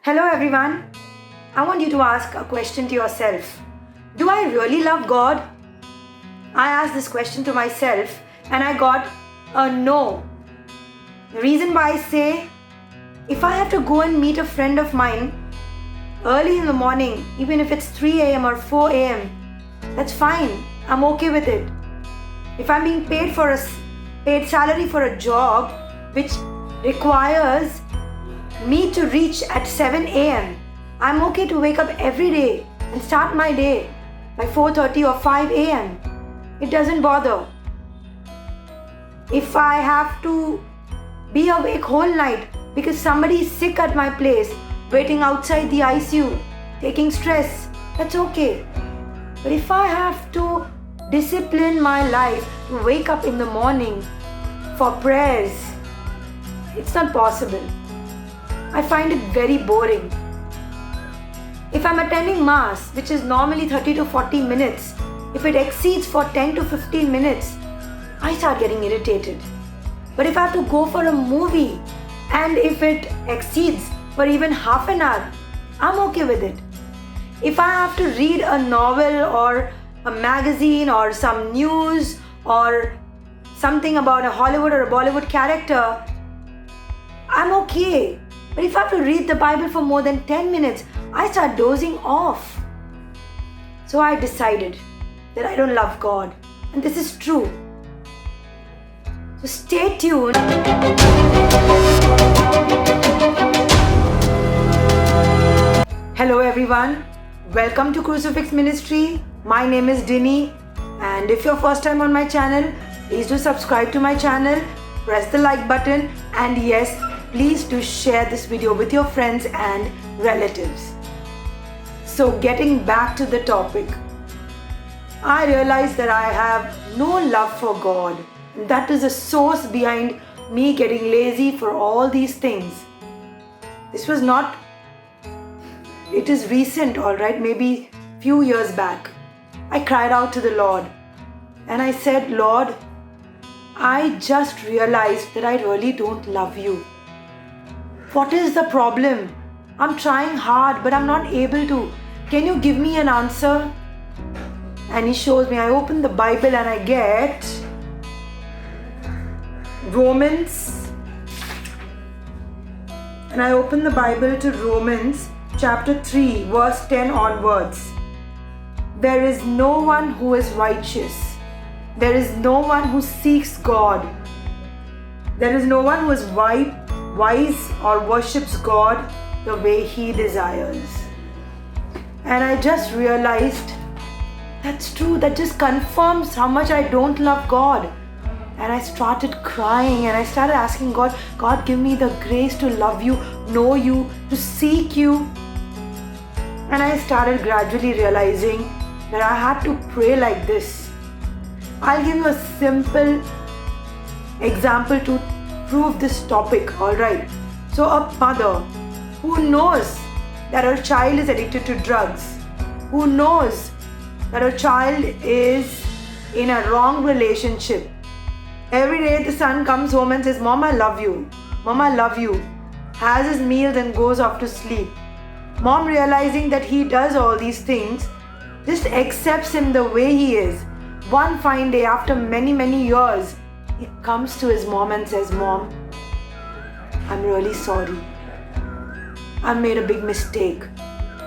Hello everyone. I want you to ask a question to yourself. Do I really love God? I asked this question to myself and I got a no. The reason why I say, if I have to go and meet a friend of mine early in the morning, even if it's 3 a.m. or 4 a.m., that's fine. I'm okay with it. If I'm being paid salary for a job which requires me to reach at 7 a.m., I'm okay to wake up every day and start my day by 4:30 or 5 a.m. It doesn't bother. If I have to be awake whole night because somebody is sick at my place, waiting outside the ICU, taking stress, that's okay. But if I have to discipline my life to wake up in the morning for prayers, it's not possible. I find it very boring. If I'm attending Mass, which is normally 30 to 40 minutes, if it exceeds for 10 to 15 minutes, I start getting irritated. But if I have to go for a movie and if it exceeds for even half an hour, I'm okay with it. If I have to read a novel or a magazine or some news or something about a Hollywood or a Bollywood character, I'm okay. But if I have to read the Bible for more than 10 minutes, I start dozing off. So I decided that I don't love God. And this is true. So stay tuned. Hello everyone. Welcome to Crucifix Ministry. My name is Dini. And if you're first time on my channel, please do subscribe to my channel. Press the like button. And yes, please do share this video with your friends and relatives. So getting back to the topic, I realized that I have no love for God. That is the source behind me getting lazy for all these things. This was not, it is recent, alright, maybe few years back. I cried out to the Lord and I said, Lord, I just realized that I really don't love you. What is the problem? I'm trying hard, but I'm not able to. Can you give me an answer? And he shows me. I open the Bible and I get Romans. And I open the Bible to Romans chapter 3, verse 10 onwards. There is no one who is righteous. There is no one who seeks God. There is no one who is wise or worships God the way he desires. And I just realized that's true. That just confirms how much I don't love God. And I started crying and I started asking God, God, give me the grace to love you, know you, to seek you. And I started gradually realizing that I had to pray like this. I'll give you a simple example to prove this topic, alright? So a mother who knows that her child is addicted to drugs, who knows that her child is in a wrong relationship. Every day the son comes home and says, Mom, I love you. Mom, I love you. Has his meals and goes off to sleep. Mom, realizing that he does all these things, just accepts him the way he is. One fine day, after many years, he comes to his mom and says, Mom, I'm really sorry. I made a big mistake.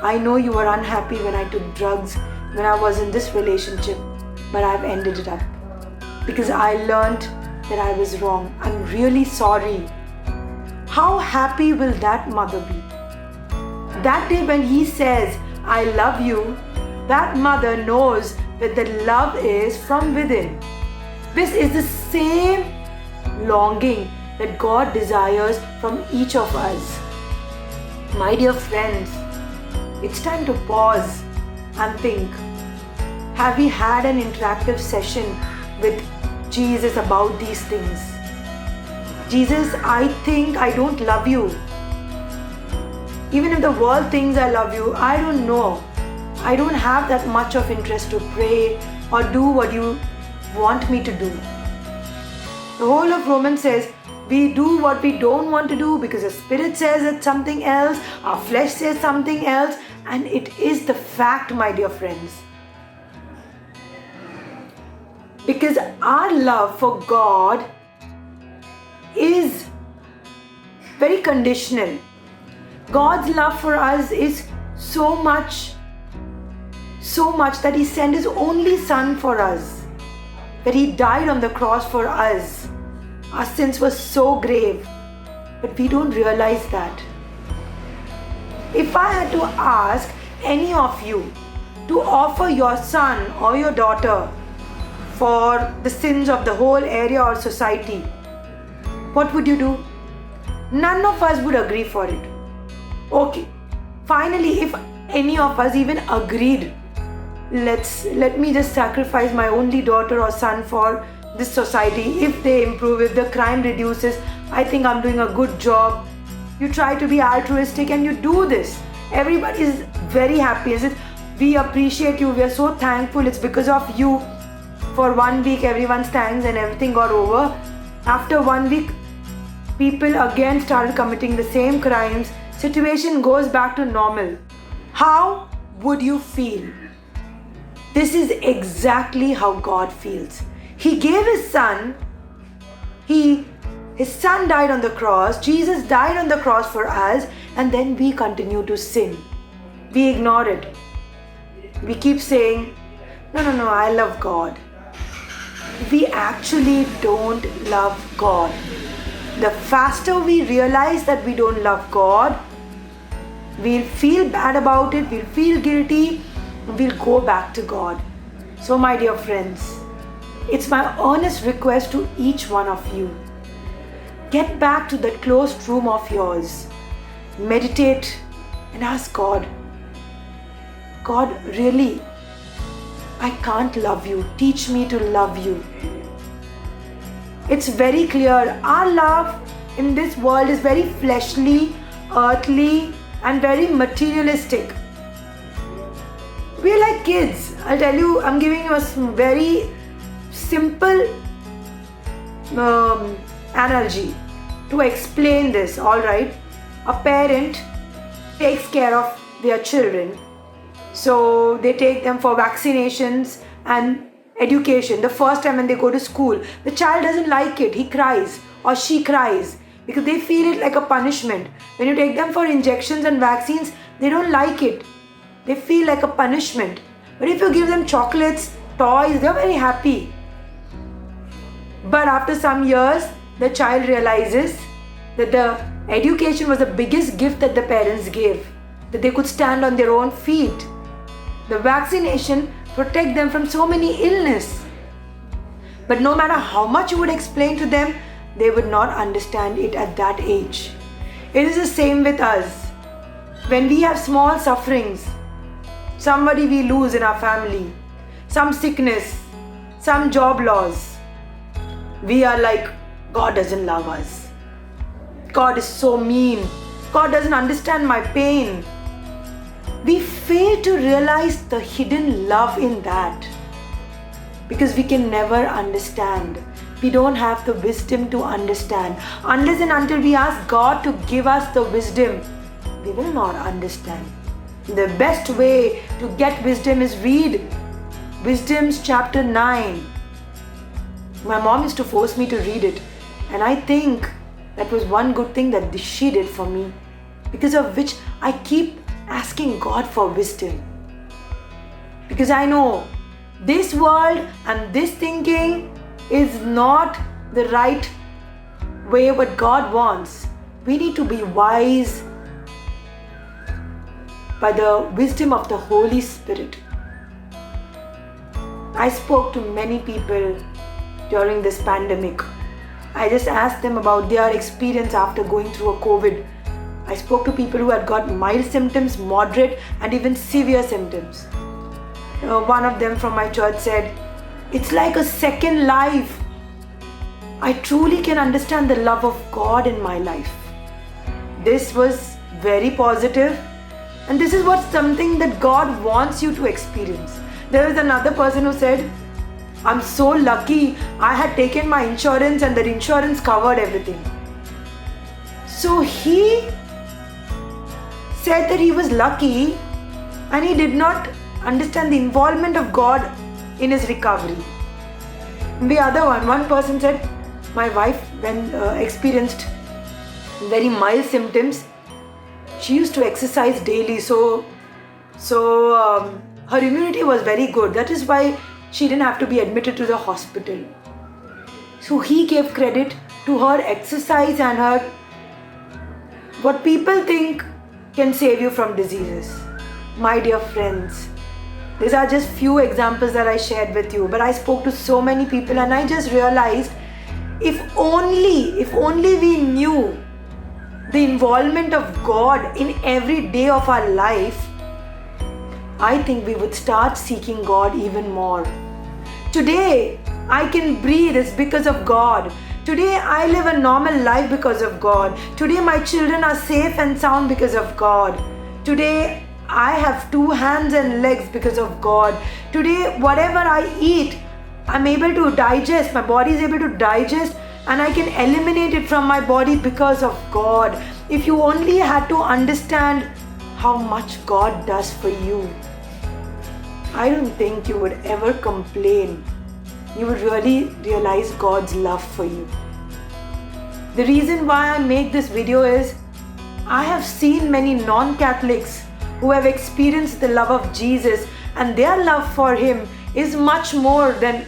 I know you were unhappy when I took drugs, when I was in this relationship, but I've ended it up because I learned that I was wrong. I'm really sorry. How happy will that mother be? That day when he says, I love you, that mother knows that the love is from within. This is the same longing that God desires from each of us. My dear friends, it's time to pause and think. Have we had an interactive session with Jesus about these things? Jesus, I think I don't love you. Even if the world thinks I love you, I don't know. I don't have that much of interest to pray or do what you want me to do. The whole of Romans says, We do what we don't want to do because the spirit says it's something else, our flesh says something else, and it is the fact, my dear friends. Because our love for God is very conditional. God's love for us is so much that He sent His only Son for us, that He died on the cross for us. Our sins were so grave, but we don't realize that. If I had to ask any of you to offer your son or your daughter for the sins of the whole area or society, what would you do? None of us would agree for it. Okay, finally, if any of us even agreed, let me just sacrifice my only daughter or son for this society. If they improve, if the crime reduces, I think I'm doing a good job. You try to be altruistic and you do this. Everybody is very happy. We appreciate you. We are so thankful. It's because of you. For 1 week, everyone's thanks and everything got over. After 1 week, people again started committing the same crimes. Situation goes back to normal. How would you feel? This is exactly how God feels. He gave His Son. His Son died on the cross. Jesus died on the cross for us, and then we continue to sin. We ignore it. We keep saying, no, I love God. We actually don't love God. The faster we realize that we don't love God, we'll feel bad about it, we'll feel guilty, we'll go back to God. So my dear friends, it's my earnest request to each one of you. Get back to that closed room of yours. Meditate and ask God, really, I can't love you. Teach me to love you. It's very clear. Our love in this world is very fleshly, earthly, and very materialistic. We're like kids. I'll tell you, I'm giving you a very simple analogy to explain this, alright? A parent takes care of their children. So they take them for vaccinations and education. The first time when they go to school, the child doesn't like it. He cries or she cries because they feel it like a punishment. When you take them for injections and vaccines, they don't like it. They feel like a punishment. But if you give them chocolates, toys, they're very happy. But after some years, the child realizes that the education was the biggest gift that the parents gave, that they could stand on their own feet. The vaccination protect them from so many illness. But no matter how much you would explain to them, they would not understand it at that age. It is the same with us. When we have small sufferings, somebody we lose in our family, some sickness, some job loss, we are like, God doesn't love us. God is so mean. God doesn't understand my pain. We fail to realize the hidden love in that because we can never understand. We don't have the wisdom to understand. Unless and until we ask God to give us the wisdom, we will not understand. The best way to get wisdom is read Wisdom's chapter 9. My mom used to force me to read it, and I think that was one good thing that she did for me, because of which I keep asking God for wisdom. Because I know this world and this thinking is not the right way what God wants. We need to be wise by the wisdom of the Holy Spirit. I spoke to many people during this pandemic. I just asked them about their experience after going through a COVID. I spoke to people who had got mild symptoms, moderate, and even severe symptoms. One of them from my church said, "It's like a second life. I truly can understand the love of God in my life." This was very positive, and this is something that God wants you to experience. There was another person who said, "I'm so lucky. I had taken my insurance and that insurance covered everything." So he said that he was lucky and he did not understand the involvement of God in his recovery. The other one person said, my wife, when experienced very mild symptoms, she used to exercise daily, so her immunity was very good. That is why she didn't have to be admitted to the hospital. So he gave credit to her exercise and her, what people think can save you from diseases. My dear friends, these are just few examples that I shared with you, but I spoke to so many people and I just realized if only we knew the involvement of God in every day of our life, I think we would start seeking God even more. Today, I can breathe is because of God. Today, I live a normal life because of God. Today, my children are safe and sound because of God. Today, I have 2 hands and legs because of God. Today, whatever I eat, I'm able to digest. My body is able to digest and I can eliminate it from my body because of God. If you only had to understand how much God does for you, I don't think you would ever complain. You would really realize God's love for you. The reason why I make this video is I have seen many non-Catholics who have experienced the love of Jesus, and their love for Him is much more than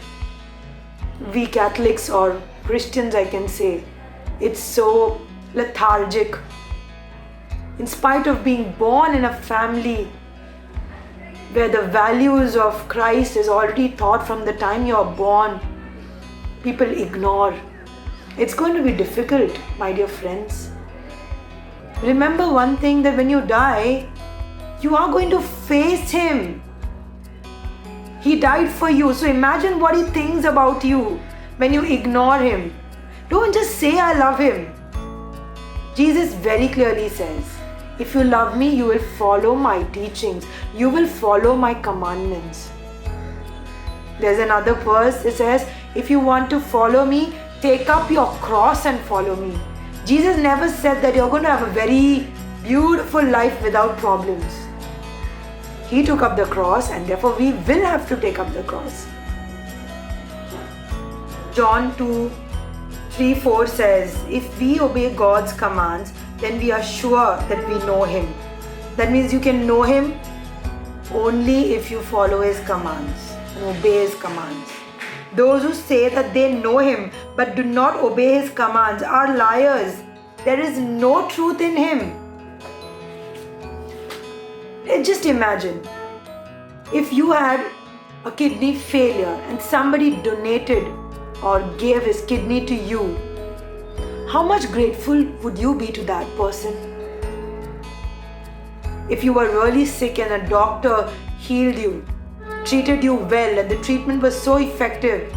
we Catholics or Christians, I can say. It's so lethargic. In spite of being born in a family where the values of Christ is already taught from the time you're born, people ignore. It's going to be difficult, my dear friends. Remember one thing, that when you die, you are going to face Him. He died for you. So imagine what He thinks about you when you ignore Him. Don't just say, I love Him. Jesus very clearly says, if you love me, you will follow my teachings. You will follow my commandments. There's another verse, it says, if you want to follow me, take up your cross and follow me. Jesus never said that you're going to have a very beautiful life without problems. He took up the cross, and therefore we will have to take up the cross. John 2:3-4 says, if we obey God's commands, then we are sure that we know Him. That means you can know Him only if you follow His commands and obey His commands. Those who say that they know Him but do not obey His commands are liars. There is no truth in Him. Just imagine, if you had a kidney failure and somebody donated or gave his kidney to you, how much grateful would you be to that person? If you were really sick and a doctor healed you, treated you well, and the treatment was so effective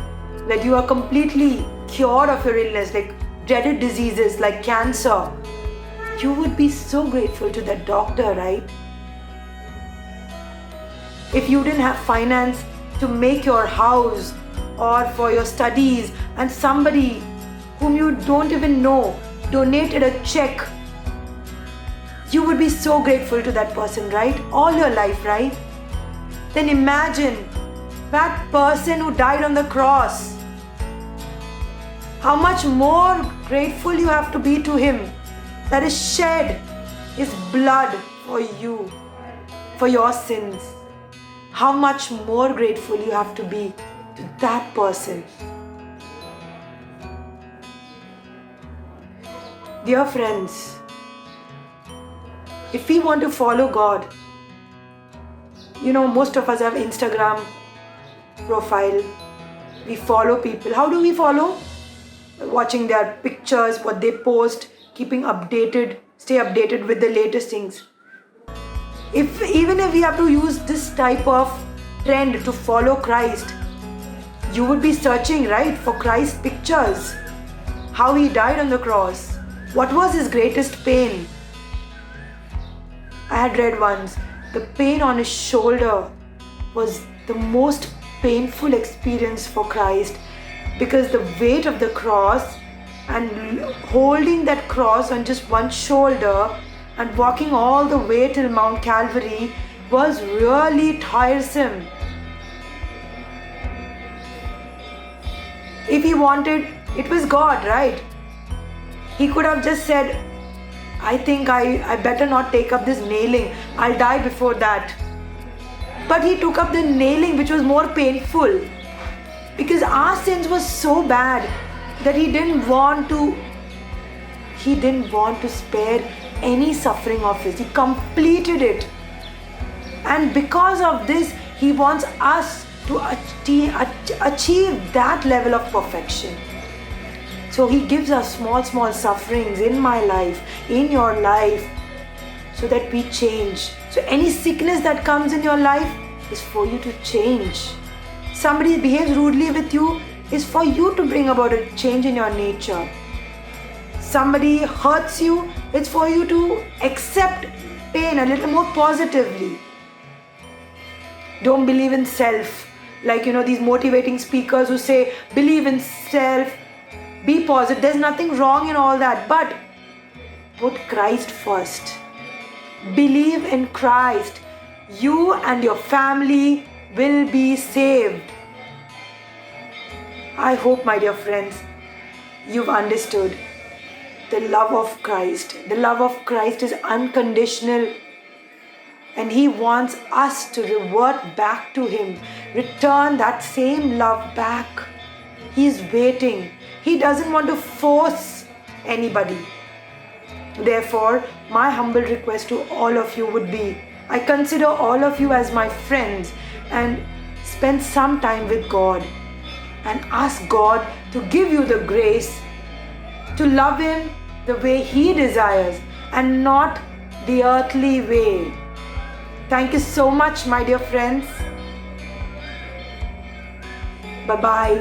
that you are completely cured of your illness, like dreaded diseases like cancer, you would be so grateful to that doctor, right? If you didn't have finance to make your house or for your studies, and somebody whom you don't even know donated a check, you would be so grateful to that person, right? All your life, right? Then imagine that person who died on the cross. How much more grateful you have to be to Him that has shed His blood for you, for your sins. How much more grateful you have to be to that person. Dear friends, if we want to follow God, most of us have Instagram profile. We follow people. How do we follow? Watching their pictures, what they post, keeping updated, stay updated with the latest things. Even if we have to use this type of trend to follow Christ, you would be searching, right, for Christ's pictures. How He died on the cross. What was His greatest pain? I had read once, the pain on His shoulder was the most painful experience for Christ, because the weight of the cross and holding that cross on just one shoulder and walking all the way till Mount Calvary was really tiresome. If he wanted, it was God, right? He could have just said, I think I better not take up this nailing. I'll die before that. But he took up the nailing, which was more painful, because our sins were so bad that he didn't want to spare any suffering of his. He completed it. And because of this, he wants us to achieve that level of perfection. So he gives us small sufferings in my life, in your life, so that we change. So any sickness that comes in your life is for you to change. Somebody behaves rudely with you is for you to bring about a change in your nature. Somebody hurts you, it's for you to accept pain a little more positively. Don't believe in self. Like, these motivating speakers who say, believe in self, be positive. There's nothing wrong in all that, but put Christ first. Believe in Christ. You and your family will be saved. I hope, my dear friends, you've understood the love of Christ. The love of Christ is unconditional. And he wants us to revert back to him. Return that same love back. He is waiting. He doesn't want to force anybody. Therefore, my humble request to all of you would be, I consider all of you as my friends, and spend some time with God and ask God to give you the grace to love him the way he desires and not the earthly way. Thank you so much, my dear friends. Bye-bye.